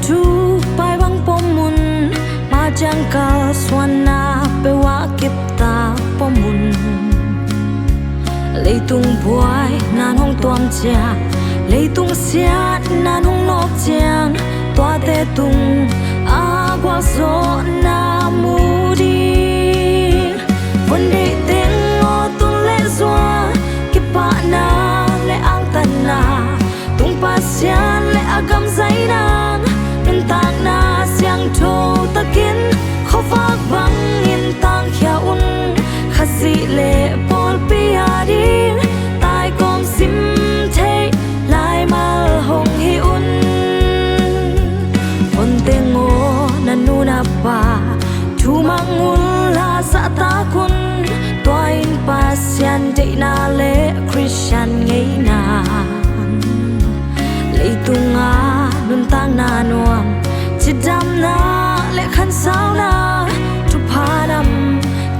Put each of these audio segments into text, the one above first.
thu pai bang pomun ma jangkal swana pewa kipta pomun leitung buai nan hong tuam chia leitung siat nan hong nok chiang tua te tung agwa zo na mudi vấn đề tiếng ngô tung lệ zoa kipa na lệ ang tan na tung pasian lệ agam zai nang nên tang na siang thô ta kiến khó vác băng in tang khia un khasi lệ bol pia đi tai com sim thế lai mal hong hi un vấn đề ngô nan nu na pa thu mang un la sa ta kun toin pasian de na le Christian ngei na leitunga nun tang na nuam chidam na le khan sao na thu phanam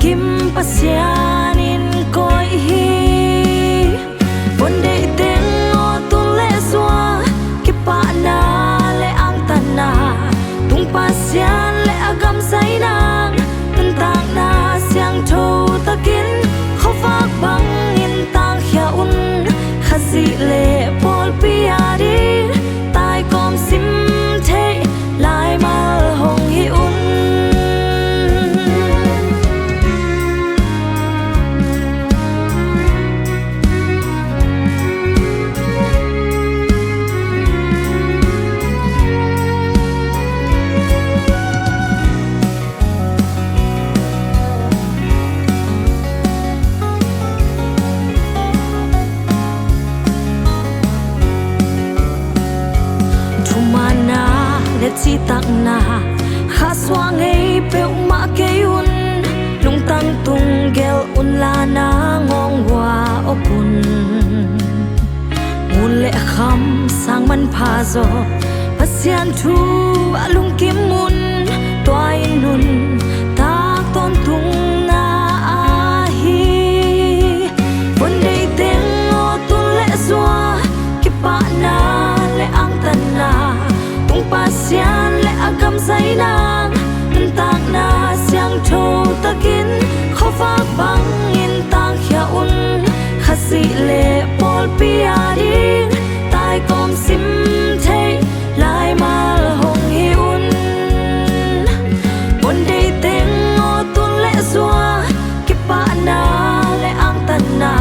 kim pasian in koi hi von de teng o tu le zua kipa na le ang tan na tung pasian le agam sai nang nun tang na siang tho ta kin khó vác băng in tang khia un khasi le pol pia đi tai com sim thế lai mal hong hi un chi tang na kha swang ei pe ma ke un lung tang tung gel un la na ngong wa opun mun le kham sang man pha zo pasian thu alung kim mun toy nun ta ton tung na a hi von dei teng o tu le zua ki pa na le ang tan na pasian le agam zai nang nun tang na siang tho ta kin khó vác băng in tang khia un khasi le pol pia đi tai com sim thế lai mal hong hi un von dei teng o tun le zua kipa na le ang tan na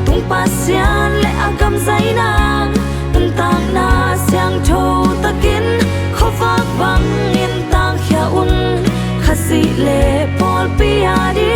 tung pasian le agam zai nang nun tang na siang tho ta kin khó vác băng in tang khia un khasi le pol pia đi